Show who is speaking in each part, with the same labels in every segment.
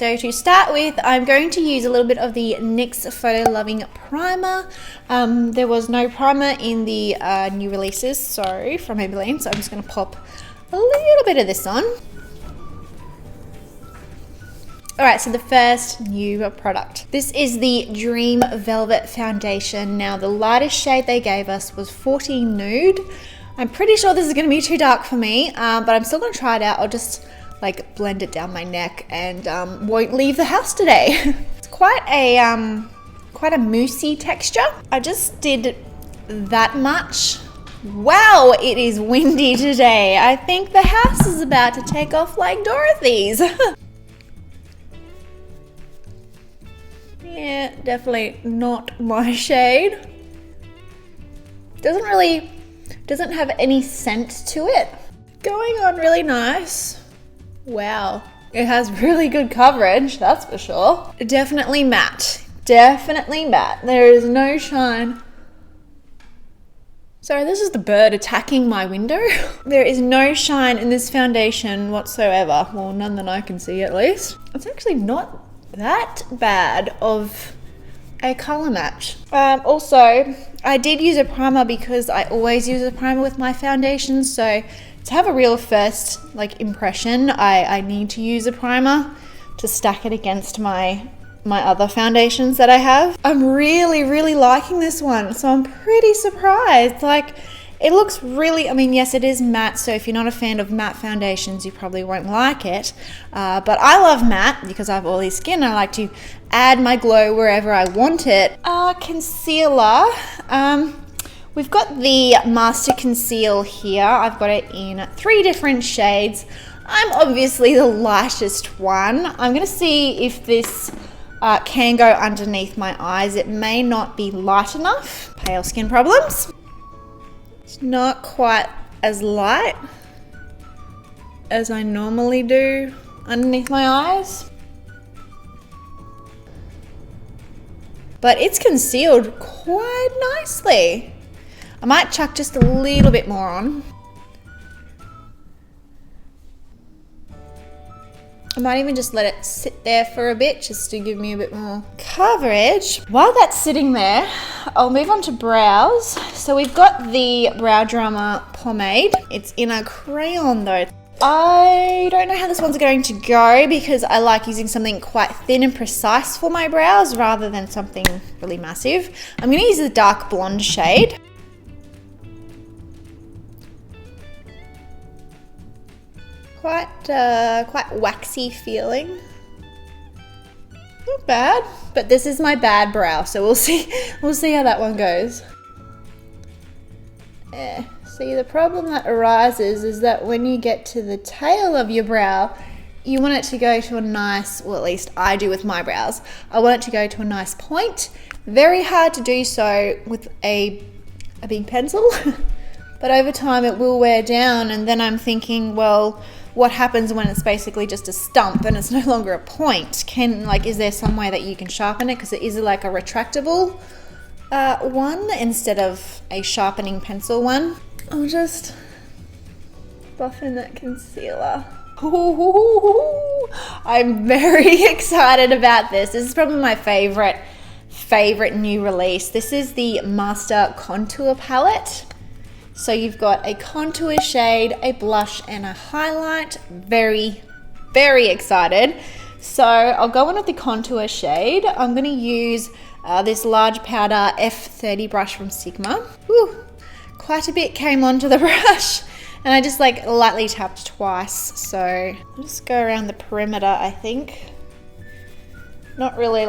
Speaker 1: so to start with, I'm going to use a little bit of the NYX Photo Loving Primer. There was no primer in the new releases, sorry, from Maybelline, so I'm just going to pop a little bit of this on. Alright, so the first new product. This is the Dream Velvet Foundation. Now, the lightest shade they gave us was 14 Nude. I'm pretty sure this is going to be too dark for me, but I'm still going to try it out. I'll just like blend it down my neck and won't leave the house today. It's quite a moussey texture. I just did that much. Wow, it is windy today. I think the house is about to take off like Dorothy's. Yeah, definitely not my shade. Doesn't have any scent to it. Going on really nice. Wow, it has really good coverage, that's for sure. Definitely matte, definitely matte. There is no shine. Sorry, this is the bird attacking my window. There is no shine in this foundation whatsoever. Well, none that I can see at least. It's actually not that bad of a color match. Also, I did use a primer because I always use a primer with my foundation, so to have a real first impression, I need to use a primer to stack it against my other foundations that I have. I'm really liking this one, so I'm pretty surprised. It looks really, I mean, yes, it is matte, so if you're not a fan of matte foundations, you probably won't like it. But I love matte because I have oily skin. I like to add my glow wherever I want it. Concealer. We've got the Master Conceal here. I've got it in 3 different shades. I'm obviously the lightest one. I'm gonna see if this can go underneath my eyes. It may not be light enough. Pale skin problems. It's not quite as light as I normally do underneath my eyes. But it's concealed quite nicely. I might chuck just a little bit more on. I might even just let it sit there for a bit just to give me a bit more coverage. While that's sitting there, I'll move on to brows. So we've got the Brow Drama Pomade. It's in a crayon though. I don't know how this one's going to go because I like using something quite thin and precise for my brows rather than something really massive. I'm going to use the dark blonde shade. Quite waxy feeling. Not bad, but this is my bad brow, so we'll see how that one goes. See, the problem that arises is that when you get to the tail of your brow, you want it to go to a nice, well, at least I do with my brows, I want it to go to a nice point. Very hard to do so with a big pencil, but over time it will wear down, and then I'm thinking, well, what happens when it's basically just a stump and it's no longer a point? Is there some way that you can sharpen it? Because it is like a retractable one instead of a sharpening pencil one. I'll just buff in that concealer. Ooh, I'm very excited about this. This is probably my favorite new release. This is the Master Contour Palette. So you've got a contour shade, a blush, and a highlight. Very excited. So I'll go in with the contour shade. I'm going to use this large powder F30 brush from Sigma. Whew, quite a bit came onto the brush. And I just lightly tapped twice. So I'll just go around the perimeter, I think. Not really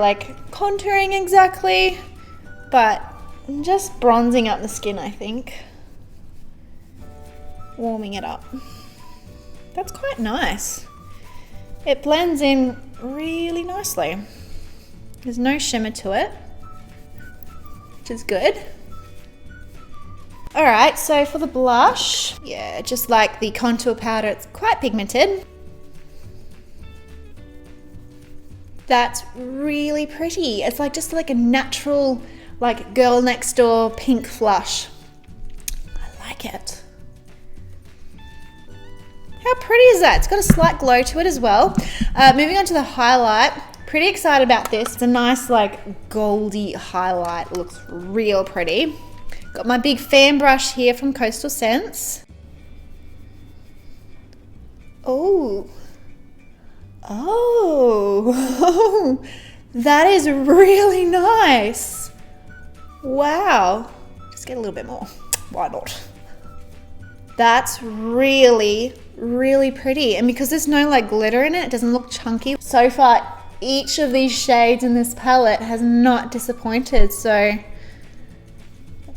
Speaker 1: contouring exactly, but just bronzing up the skin, I think. Warming it up. That's quite nice. It blends in really nicely. There's no shimmer to it, which is good. Alright, so for the blush, yeah, just like the contour powder, it's quite pigmented. That's really pretty. It's just like a natural, girl next door pink flush. I like it. How How pretty is that? It's got a slight glow to it as well. Moving on to the highlight. Pretty excited about this. It's a nice like goldy highlight. It looks real pretty. Got my big fan brush here from Coastal Scents. Oh. Oh. That is really nice. Wow. Just get a little bit more. Why not? That's really, really pretty. And because there's no like glitter in it, it doesn't look chunky. So far, each of these shades in this palette has not disappointed. So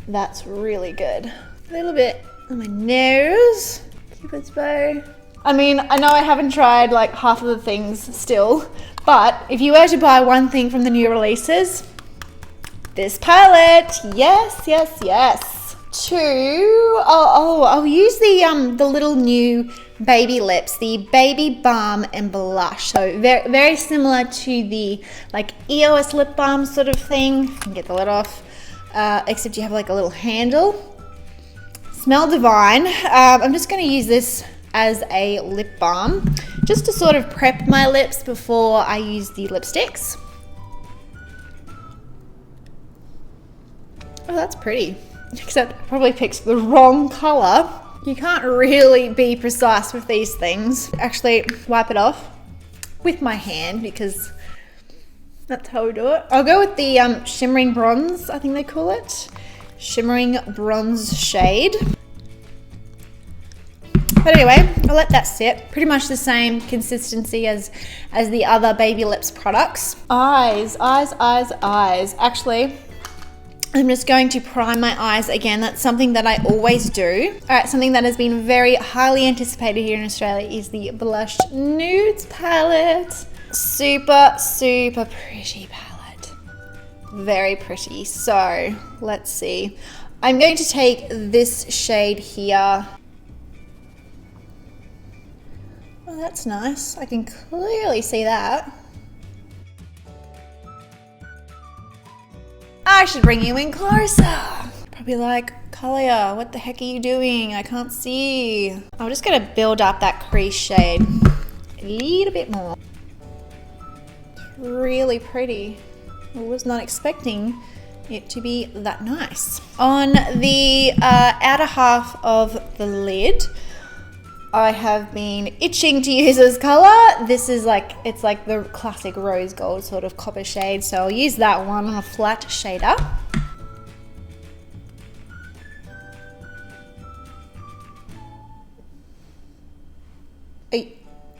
Speaker 1: that's really good. A little bit on my nose. Cupid's bow. I mean, I know I haven't tried like half of the things still, but if you were to buy one thing from the new releases, this palette. Yes, yes, yes. I'll use the little new baby lips, the Baby Balm and Blush. So very, very similar to the like EOS lip balm sort of thing. You can get the lid off, except you have like a little handle. Smell divine. I'm just going to use this as a lip balm just to sort of prep my lips before I use the lipsticks. Oh, that's pretty. Except I probably picked the wrong color. You can't really be precise with these things. Actually, wipe it off with my hand because that's how we do it. I'll go with the shimmering bronze, I think they call it. Shimmering bronze shade. But anyway, I'll let that sit. Pretty much the same consistency as the other Baby Lips products. Eyes. Actually, I'm just going to prime my eyes again. That's something that I always do. All right, something that has been very highly anticipated here in Australia is the Blushed Nudes palette. Super, super pretty palette. Very pretty. So let's see. I'm going to take this shade here. Oh, that's nice. I can clearly see that. I should bring you in closer. Probably like, Kahlia, what the heck are you doing? I can't see. I'm just gonna build up that crease shade a little bit more. It's really pretty. I was not expecting it to be that nice. On the outer half of the lid, I have been itching to use this color. This is like, it's like the classic rose gold sort of copper shade. So I'll use that one on a flat shader.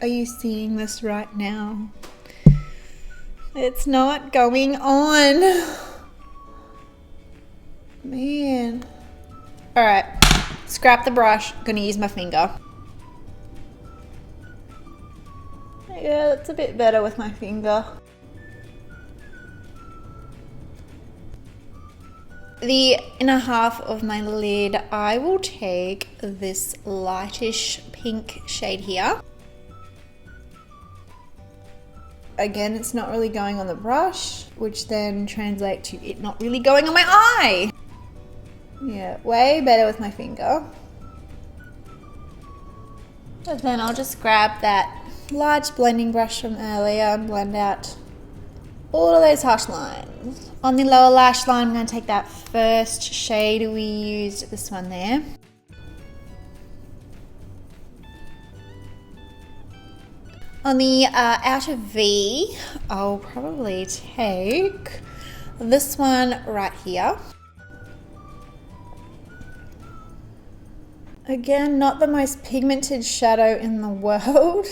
Speaker 1: Are you seeing this right now? It's not going on. Man. All right, scrap the brush. Gonna use my finger. Yeah, that's a bit better with my finger. The inner half of my lid, I will take this lightish pink shade here. Again, it's not really going on the brush, which then translates to it not really going on my eye. Yeah, way better with my finger. And then I'll just grab that large blending brush from earlier and blend out all of those harsh lines. On the lower lash line, I'm going to take that first shade we used, this one there. On the outer V, I'll probably take this one right here. Again, not the most pigmented shadow in the world.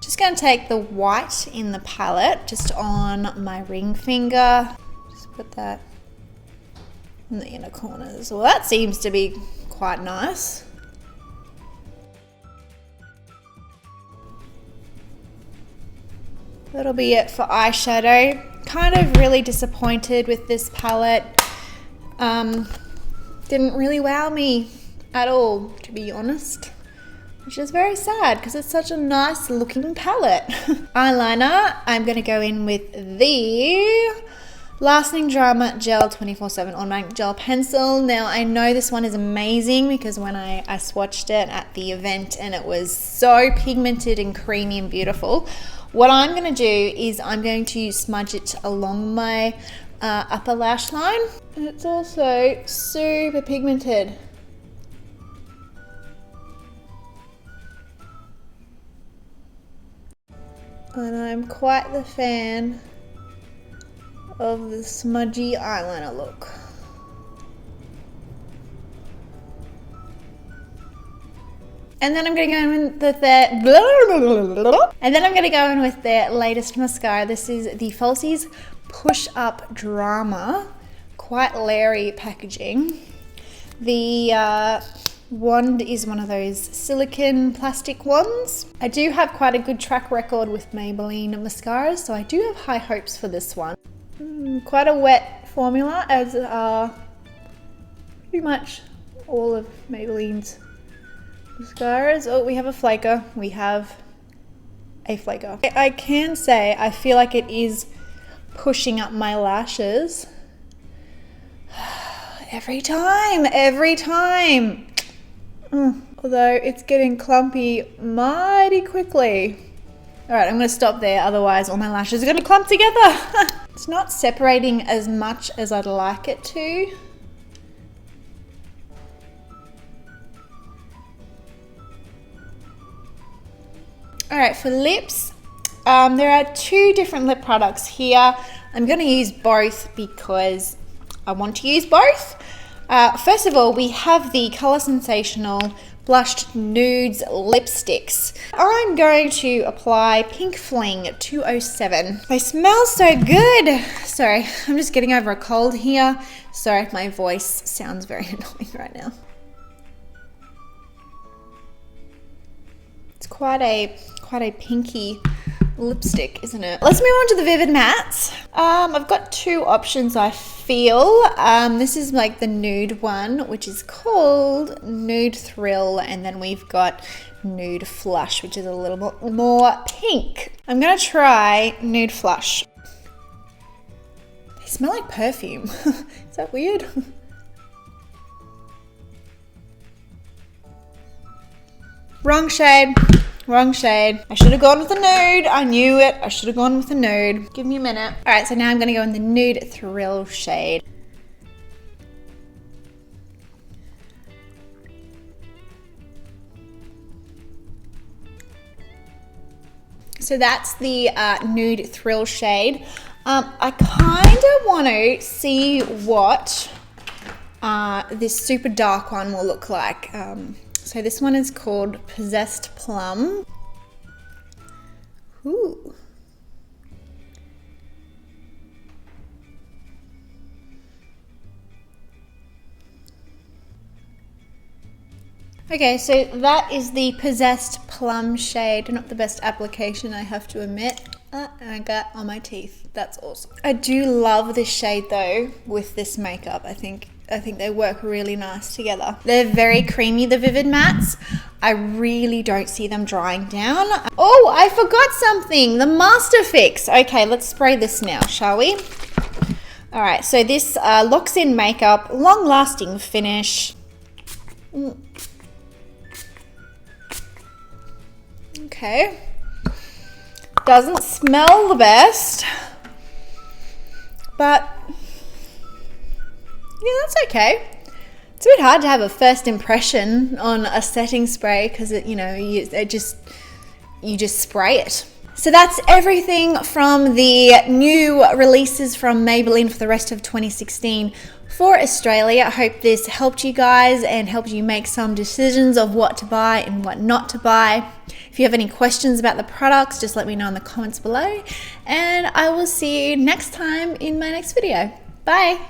Speaker 1: Just going to take the white in the palette just on my ring finger. Just put that in the inner corners. Well, that seems to be quite nice. That'll be it for eyeshadow. Kind of really disappointed with this palette. Didn't really wow me at all, to be honest. Which is very sad because it's such a nice looking palette. Eyeliner, I'm going to go in with the Lasting Drama Gel 24/7 On Bank Gel Pencil. Now I know this one is amazing because when I swatched it at the event and it was so pigmented and creamy and beautiful. What I'm going to do is I'm going to smudge it along my upper lash line. And it's also super pigmented. And I'm quite the fan of the smudgy eyeliner look. And then I'm going to go in with their latest mascara. This is the Falsies Push Up Drama. Quite leery packaging. The wand is one of those silicone plastic wands. I do have quite a good track record with Maybelline mascaras, so I do have high hopes for this one. Quite a wet formula, as are pretty much all of Maybelline's mascaras. Oh, we have a flaker. We have a flaker. I can say I feel like it is pushing up my lashes every time. Although it's getting clumpy mighty quickly. All right, I'm gonna stop there, otherwise all my lashes are gonna clump together. It's not separating as much as I'd like it to. All right, for lips, there are two different lip products here. I'm gonna use both because I want to use both. First of all, we have the Colour Sensational Blushed Nudes lipsticks. I'm going to apply Pink Fling 207. They smell so good. Sorry, I'm just getting over a cold here. Sorry, my voice sounds very annoying right now. It's quite a pinky lipstick, isn't it? Let's move on to the Vivid Mattes. I've got two options, I feel. This is like the nude one, which is called Nude Thrill, and then we've got Nude Flush, which is a little bit more pink. I'm gonna try Nude Flush. They smell like perfume. Is that weird? Wrong shade. Wrong shade. I should have gone with the nude. I knew it. I should have gone with the nude. Give me a minute. All right, so now I'm going to go in the Nude Thrill shade. So that's the Nude Thrill shade. I kind of want to see what this super dark one will look like. So this one is called Possessed Plum. Ooh. Okay, so that is the Possessed Plum shade. Not the best application, I have to admit. And I got on my teeth. That's awesome. I do love this shade though with this makeup. I think they work really nice together. They're very creamy, the Vivid Mattes. I really don't see them drying down. Oh, I forgot something. The Master Fix. Okay, let's spray this now, shall we? All right, so this locks in makeup, long-lasting finish. Okay. Doesn't smell the best, but yeah, that's okay. It's a bit hard to have a first impression on a setting spray because you just spray it. So that's everything from the new releases from Maybelline for the rest of 2016 for Australia. I hope this helped you guys and helped you make some decisions of what to buy and what not to buy. If you have any questions about the products, just let me know in the comments below, and I will see you next time in my next video. Bye.